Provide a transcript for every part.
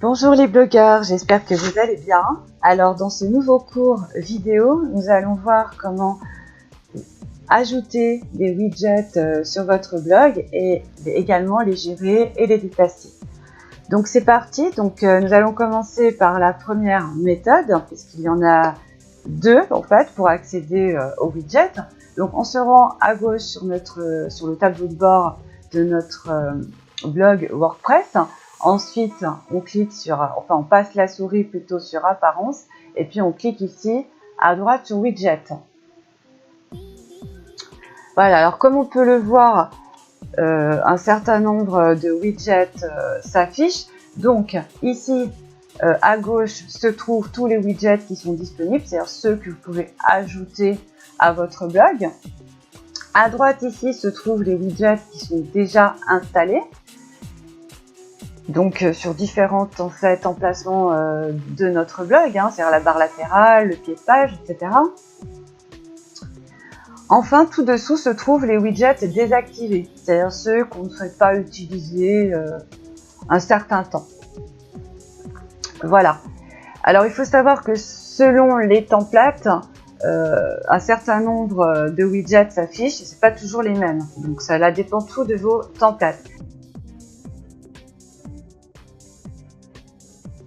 Bonjour les blogueurs, j'espère que vous allez bien. Alors dans ce nouveau cours vidéo, nous allons voir comment ajouter des widgets sur votre blog et également les gérer et les déplacer. Donc c'est parti, nous allons commencer par la première méthode, puisqu'il y en a deux en fait pour accéder aux widgets. Donc on se rend à gauche sur le tableau de bord de notre blog WordPress. Ensuite, on clique on passe la souris plutôt sur Apparence et puis on clique ici à droite sur Widget. Voilà, alors comme on peut le voir, un certain nombre de widgets s'affichent. Donc ici, à gauche, se trouvent tous les widgets qui sont disponibles, c'est-à-dire ceux que vous pouvez ajouter à votre blog. À droite ici se trouvent les widgets qui sont déjà installés. Donc sur différents emplacements de notre blog, c'est-à-dire la barre latérale, le pied de page, etc. Enfin, tout dessous se trouvent les widgets désactivés, c'est-à-dire ceux qu'on ne souhaite pas utiliser un certain temps. Voilà. Alors il faut savoir que selon les templates, un certain nombre de widgets s'affichent et ce n'est pas toujours les mêmes. Donc ça dépend tout de vos templates.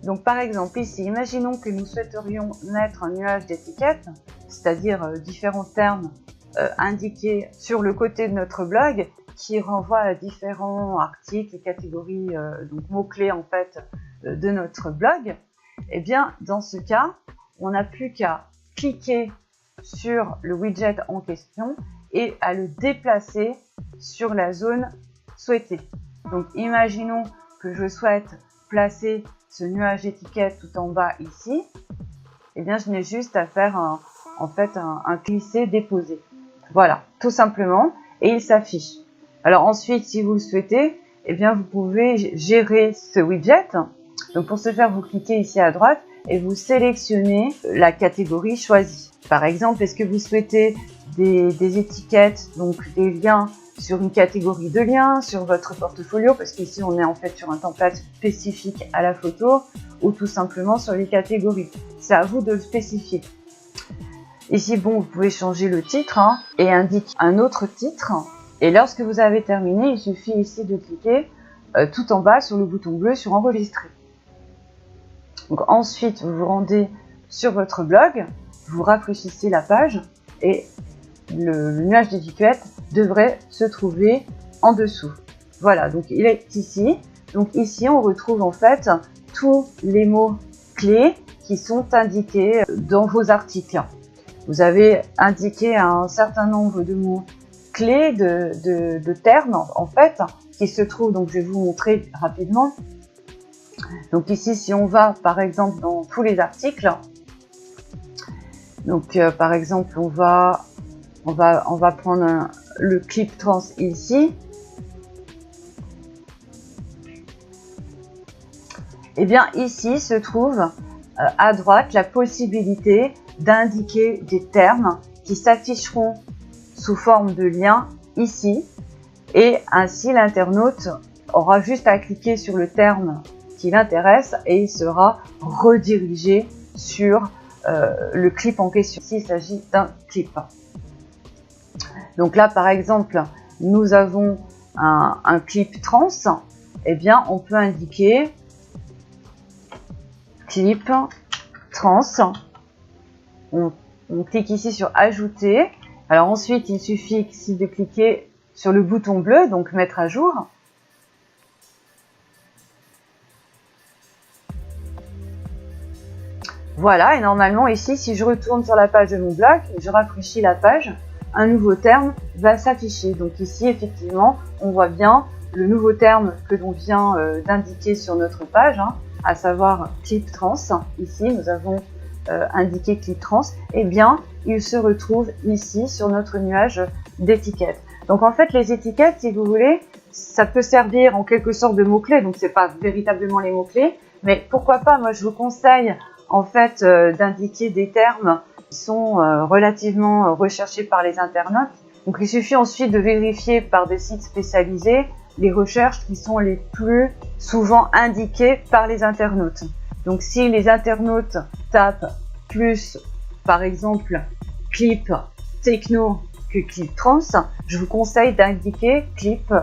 Donc par exemple ici, imaginons que nous souhaiterions mettre un nuage d'étiquettes, c'est-à-dire différents termes indiqués sur le côté de notre blog qui renvoient à différents articles et catégories, donc mots-clés en fait de notre blog. Et bien dans ce cas, on n'a plus qu'à cliquer sur le widget en question et à le déplacer sur la zone souhaitée. Donc imaginons que je souhaite placer ce nuage d'étiquette tout en bas ici, et bien je n'ai juste à faire un glisser-déposer. Voilà, tout simplement, et il s'affiche. Alors ensuite, si vous le souhaitez, et bien vous pouvez gérer ce widget. Donc pour ce faire, vous cliquez ici à droite et vous sélectionnez la catégorie choisie. Par exemple, est-ce que vous souhaitez des étiquettes, donc des liens sur une catégorie de liens, sur votre portfolio, parce qu'ici on est en fait sur un template spécifique à la photo, ou tout simplement sur les catégories. C'est à vous de le spécifier. Ici, vous pouvez changer le titre et indiquer un autre titre. Et lorsque vous avez terminé, il suffit ici de cliquer tout en bas sur le bouton bleu sur enregistrer. Donc ensuite, vous vous rendez sur votre blog, vous rafraîchissez la page et le nuage d'étiquette devrait se trouver en dessous. Voilà, donc il est ici. Donc ici, on retrouve en fait tous les mots clés qui sont indiqués dans vos articles. Vous avez indiqué un certain nombre de mots clés, de termes en fait, qui se trouvent, donc je vais vous montrer rapidement. Donc ici, si on va par exemple dans tous les articles, donc par exemple, on va prendre le clip trans ici. Et bien ici se trouve à droite la possibilité d'indiquer des termes qui s'afficheront sous forme de lien ici. Et ainsi l'internaute aura juste à cliquer sur le terme qui l'intéresse et il sera redirigé sur le clip en question s'il s'agit d'un clip. Donc là, par exemple, nous avons un clip trans, et bien on peut indiquer clip trans. On clique ici sur ajouter. Alors ensuite, il suffit ici de cliquer sur le bouton bleu, donc mettre à jour. Voilà, et normalement ici, si je retourne sur la page de mon blog, je rafraîchis la page, un nouveau terme va s'afficher. Donc ici, effectivement, on voit bien le nouveau terme que l'on vient d'indiquer sur notre page, à savoir clip trans. Ici, nous avons indiqué clip trans. Eh bien, il se retrouve ici sur notre nuage d'étiquettes. Donc en fait, les étiquettes, si vous voulez, ça peut servir en quelque sorte de mots-clés. Donc c'est pas véritablement les mots-clés, mais pourquoi pas, moi je vous conseille en fait d'indiquer des termes qui sont relativement recherchés par les internautes. Donc il suffit ensuite de vérifier par des sites spécialisés les recherches qui sont les plus souvent indiquées par les internautes. Donc si les internautes tapent plus, par exemple, clip techno que clip trans, je vous conseille d'indiquer clip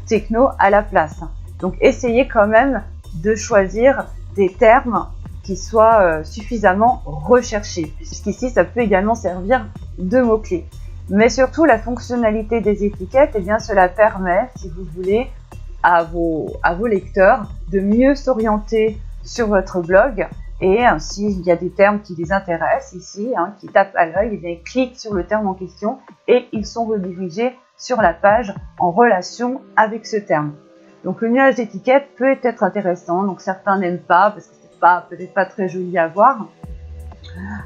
techno à la place. Donc essayez quand même de choisir des termes qui soient suffisamment recherchés, puisqu'ici ça peut également servir de mots-clés. Mais surtout la fonctionnalité des étiquettes, eh bien cela permet, si vous voulez, à vos lecteurs de mieux s'orienter sur votre blog. Et s'il y a des termes qui les intéressent ici, qui tapent à l'œil, ils cliquent sur le terme en question et ils sont redirigés sur la page en relation avec ce terme. Donc le nuage d'étiquettes peut être intéressant, donc certains n'aiment pas parce que c'est peut-être pas très joli à voir.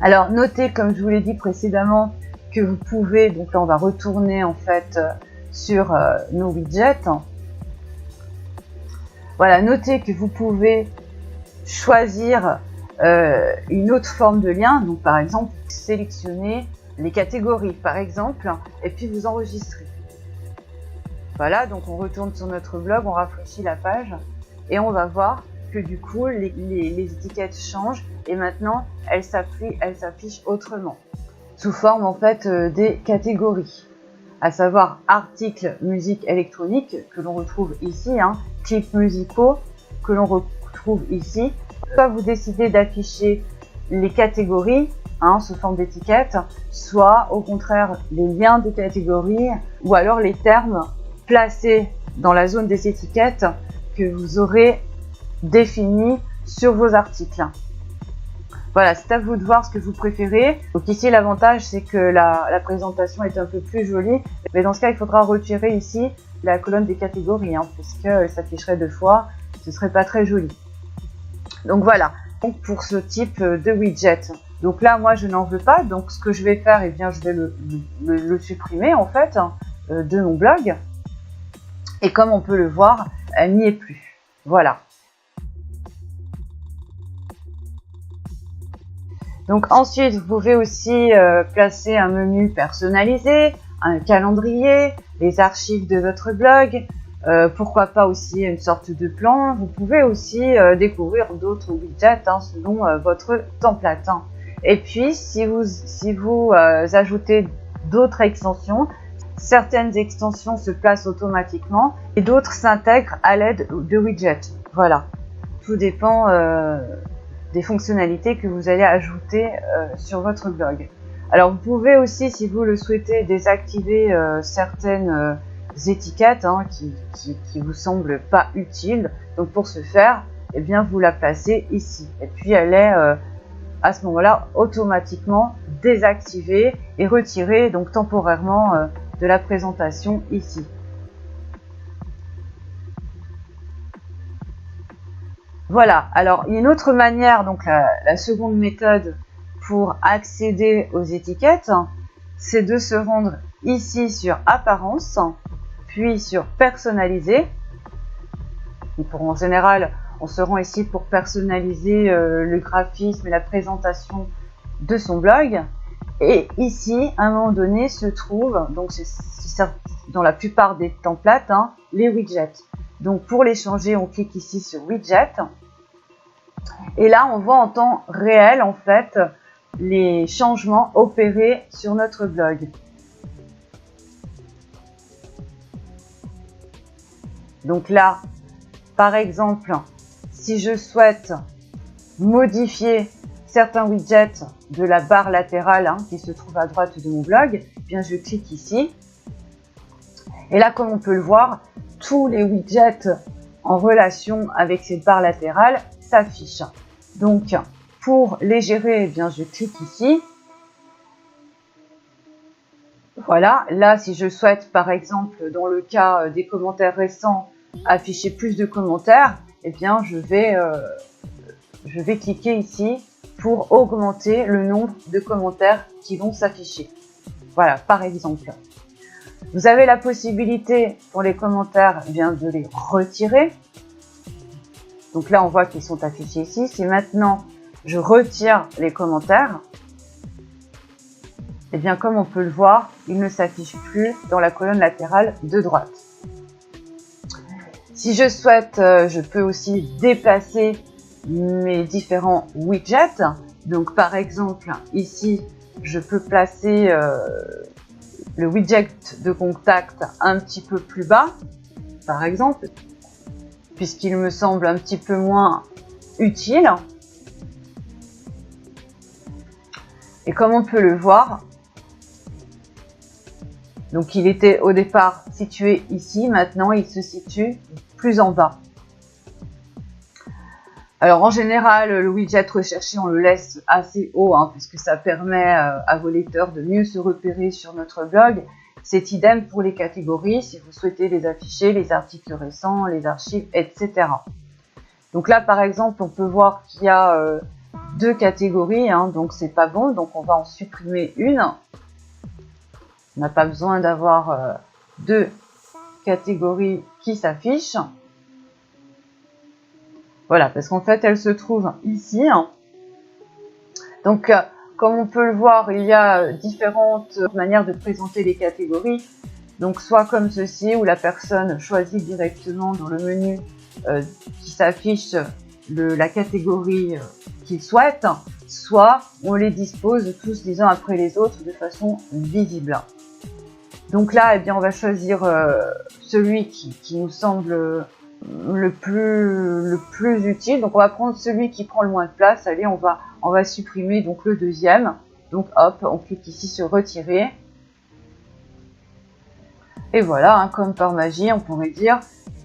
Alors notez, comme je vous l'ai dit précédemment, que vous pouvez, donc là on va retourner en fait sur nos widgets. Voilà, notez que vous pouvez choisir une autre forme de lien, donc par exemple sélectionner les catégories par exemple, et puis vous enregistrez. Voilà, donc on retourne sur notre blog, on rafraîchit la page et on va voir que du coup les étiquettes changent et maintenant elles s'affichent autrement, sous forme en fait des catégories, à savoir articles musique électronique que l'on retrouve ici, clips musicaux que l'on retrouve ici. Soit vous décidez d'afficher les catégories sous forme d'étiquettes, soit au contraire les liens des catégories ou alors les termes placés dans la zone des étiquettes que vous aurez définis sur vos articles. Voilà, c'est à vous de voir ce que vous préférez. Donc ici, l'avantage, c'est que la présentation est un peu plus jolie. Mais dans ce cas, il faudra retirer ici la colonne des catégories, puisqu'elle s'afficherait deux fois. Ce serait pas très joli. Donc voilà, donc pour ce type de widget. Donc là, moi, je n'en veux pas. Donc ce que je vais faire, eh bien, je vais le supprimer, en fait, de mon blog. Et comme on peut le voir, elle n'y est plus. Voilà. Donc ensuite, vous pouvez aussi placer un menu personnalisé, un calendrier, les archives de votre blog, pourquoi pas aussi une sorte de plan. Vous pouvez aussi découvrir d'autres widgets selon votre template. Et puis, si vous ajoutez d'autres extensions, certaines extensions se placent automatiquement et d'autres s'intègrent à l'aide de widgets. Voilà, tout dépend des fonctionnalités que vous allez ajouter sur votre blog. Alors vous pouvez aussi, si vous le souhaitez, désactiver certaines étiquettes qui vous semblent pas utiles. Donc pour ce faire, eh bien vous la placez ici. Et puis elle est à ce moment-là automatiquement désactivée et retirée donc temporairement de la présentation ici. Voilà, alors une autre manière, donc la seconde méthode pour accéder aux étiquettes, c'est de se rendre ici sur Apparence, puis sur Personnaliser. En général, on se rend ici pour personnaliser le graphisme et la présentation de son blog. Et ici, à un moment donné, se trouve, donc c'est dans la plupart des templates, les widgets. Donc pour les changer, on clique ici sur Widget. Et là, on voit en temps réel, en fait, les changements opérés sur notre blog. Donc là, par exemple, si je souhaite modifier certains widgets de la barre latérale qui se trouve à droite de mon blog, eh bien je clique ici. Et là, comme on peut le voir, tous les widgets en relation avec cette barre latérale s'affichent. Donc, pour les gérer, eh bien, je clique ici. Voilà, là, si je souhaite, par exemple, dans le cas des commentaires récents, afficher plus de commentaires, eh bien, je vais cliquer ici pour augmenter le nombre de commentaires qui vont s'afficher. Voilà, par exemple. Vous avez la possibilité, pour les commentaires, eh bien, de les retirer. Donc là, on voit qu'ils sont affichés ici. Si maintenant, je retire les commentaires, eh bien, comme on peut le voir, ils ne s'affichent plus dans la colonne latérale de droite. Si je souhaite, je peux aussi déplacer mes différents widgets. Donc par exemple, ici, je peux placer le widget de contact un petit peu plus bas, par exemple, puisqu'il me semble un petit peu moins utile. Et comme on peut le voir, donc il était au départ situé ici, maintenant il se situe plus en bas. Alors en général, le widget recherché, on le laisse assez haut, puisque ça permet à vos lecteurs de mieux se repérer sur notre blog. C'est idem pour les catégories, si vous souhaitez les afficher, les articles récents, les archives, etc. Donc là, par exemple, on peut voir qu'il y a deux catégories, donc c'est pas bon, donc on va en supprimer une. On n'a pas besoin d'avoir deux catégories qui s'affichent. Voilà, parce qu'en fait, elles se trouvent ici. Donc, comme on peut le voir, il y a différentes manières de présenter les catégories. Donc, soit comme ceci, où la personne choisit directement dans le menu qui s'affiche la catégorie qu'il souhaite, soit on les dispose tous les uns après les autres de façon visible. Donc là, eh bien, on va choisir celui qui nous semble le plus utile. Donc on va prendre celui qui prend le moins de place. Allez, on va supprimer donc le deuxième. Donc hop, on clique ici sur retirer. Et voilà, comme par magie, on pourrait dire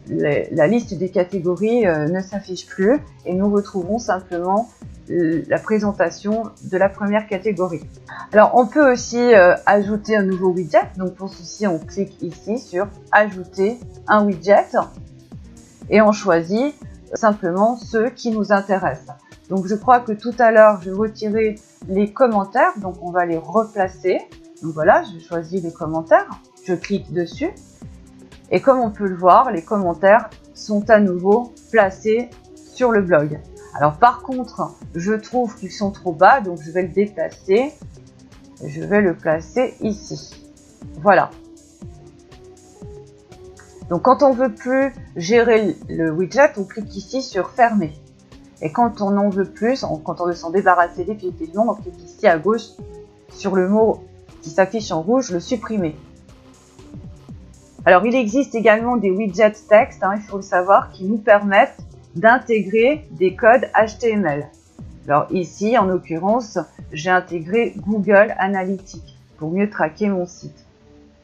la liste des catégories ne s'affiche plus et nous retrouvons simplement la présentation de la première catégorie. Alors on peut aussi ajouter un nouveau widget. Donc pour ceci, on clique ici sur ajouter un widget. Et on choisit simplement ceux qui nous intéressent. Donc je crois que tout à l'heure, j'ai retiré les commentaires, donc on va les replacer. Donc voilà, je choisis les commentaires, je clique dessus. Et comme on peut le voir, les commentaires sont à nouveau placés sur le blog. Alors par contre, je trouve qu'ils sont trop bas, donc je vais le déplacer. Et je vais le placer ici. Voilà. Donc quand on veut plus gérer le widget, on clique ici sur fermer. Et quand on en veut plus, quand on veut s'en débarrasser définitivement, on clique ici à gauche sur le mot qui s'affiche en rouge, le supprimer. Alors il existe également des widgets texte, il faut le savoir, qui nous permettent d'intégrer des codes HTML. Alors ici, en l'occurrence, j'ai intégré Google Analytics pour mieux traquer mon site.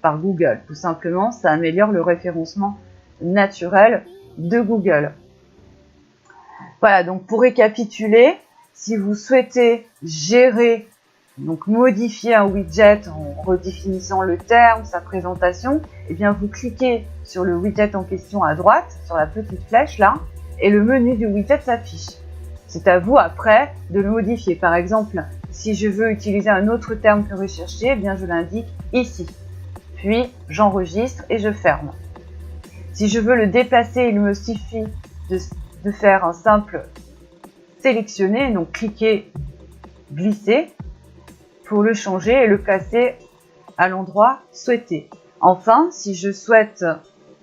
Par Google. Tout simplement, ça améliore le référencement naturel de Google. Voilà, donc pour récapituler, si vous souhaitez gérer, donc modifier un widget en redéfinissant le terme, sa présentation, eh bien vous cliquez sur le widget en question à droite, sur la petite flèche là, et le menu du widget s'affiche. C'est à vous après de le modifier. Par exemple, si je veux utiliser un autre terme que recherché, eh bien je l'indique ici. Puis j'enregistre et je ferme. Si je veux le déplacer, il me suffit de faire un simple sélectionner, donc cliquer, glisser pour le changer et le placer à l'endroit souhaité. Enfin, si je souhaite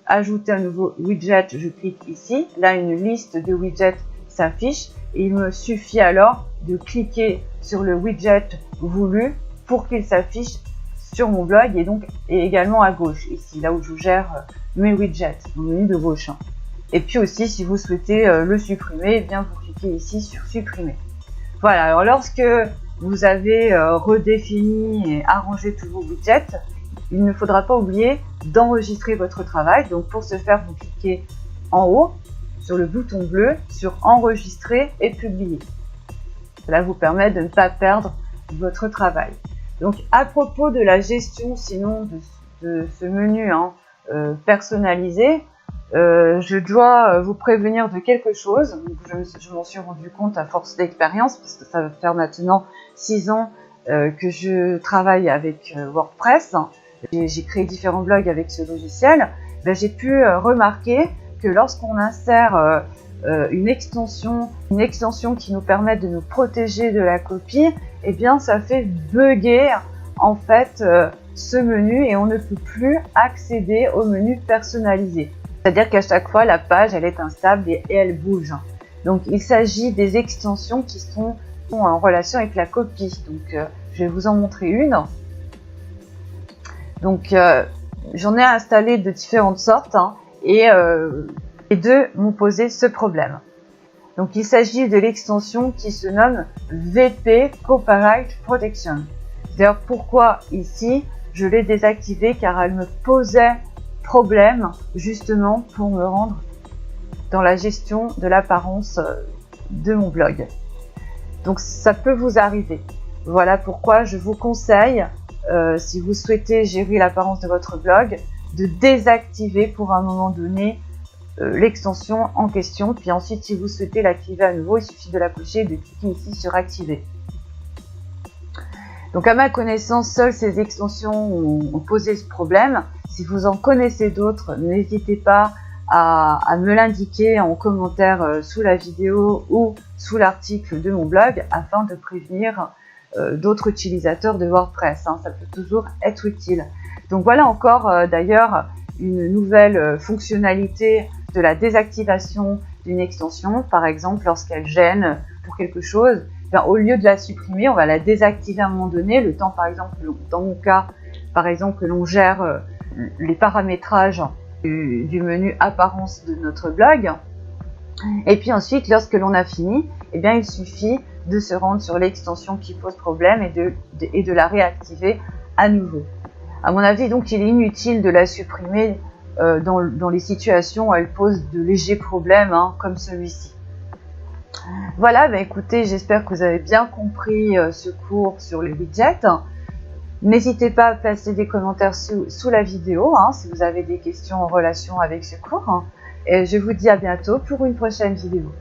ajouter un nouveau widget, je clique ici. Là, une liste de widgets s'affiche et il me suffit alors de cliquer sur le widget voulu pour qu'il s'affiche sur mon blog et également à gauche, ici, là où je gère mes widgets, dans le menu de gauche. Et puis aussi, si vous souhaitez le supprimer, eh bien vous cliquez ici sur supprimer. Voilà, alors lorsque vous avez redéfini et arrangé tous vos widgets, il ne faudra pas oublier d'enregistrer votre travail. Donc pour ce faire, vous cliquez en haut sur le bouton bleu sur enregistrer et publier. Cela vous permet de ne pas perdre votre travail. Donc à propos de la gestion sinon de ce menu personnalisé, je dois vous prévenir de quelque chose. Je m'en suis rendu compte à force d'expérience, parce que ça va faire maintenant 6 ans que je travaille avec WordPress. J'ai créé différents blogs avec ce logiciel. J'ai pu remarquer que lorsqu'on insère une extension qui nous permet de nous protéger de la copie, eh bien ça fait bugger en fait ce menu et on ne peut plus accéder au menu personnalisé. C'est-à-dire qu'à chaque fois, la page, elle est instable et elle bouge. Donc, il s'agit des extensions qui sont en relation avec la copie. Donc, je vais vous en montrer une. Donc, j'en ai installé de différentes sortes et les deux m'ont posé ce problème. Donc, il s'agit de l'extension qui se nomme VP Copyright Protection. D'ailleurs, pourquoi ici je l'ai désactivée? Car elle me posait problème justement pour me rendre dans la gestion de l'apparence de mon blog. Donc, ça peut vous arriver. Voilà pourquoi je vous conseille, si vous souhaitez gérer l'apparence de votre blog, de désactiver pour un moment donné l'extension en question. Puis ensuite, si vous souhaitez l'activer à nouveau, il suffit de la cocher et de cliquer ici sur activer. Donc, à ma connaissance, seules ces extensions ont posé ce problème. Si vous en connaissez d'autres, n'hésitez pas à me l'indiquer en commentaire sous la vidéo ou sous l'article de mon blog afin de prévenir d'autres utilisateurs de WordPress. Ça peut toujours être utile. Donc, voilà encore d'ailleurs une nouvelle fonctionnalité de la désactivation d'une extension. Par exemple, lorsqu'elle gêne pour quelque chose, au lieu de la supprimer, on va la désactiver à un moment donné, le temps par exemple, dans mon cas, par exemple, que l'on gère les paramétrages du menu apparence de notre blog. Et puis ensuite, lorsque l'on a fini, eh bien, il suffit de se rendre sur l'extension qui pose problème et de la réactiver à nouveau. À mon avis, donc, il est inutile de la supprimer dans les situations où elle pose de légers problèmes, comme celui-ci. Voilà, écoutez, j'espère que vous avez bien compris ce cours sur les widgets. N'hésitez pas à placer des commentaires sous la vidéo si vous avez des questions en relation avec ce cours. Et je vous dis à bientôt pour une prochaine vidéo.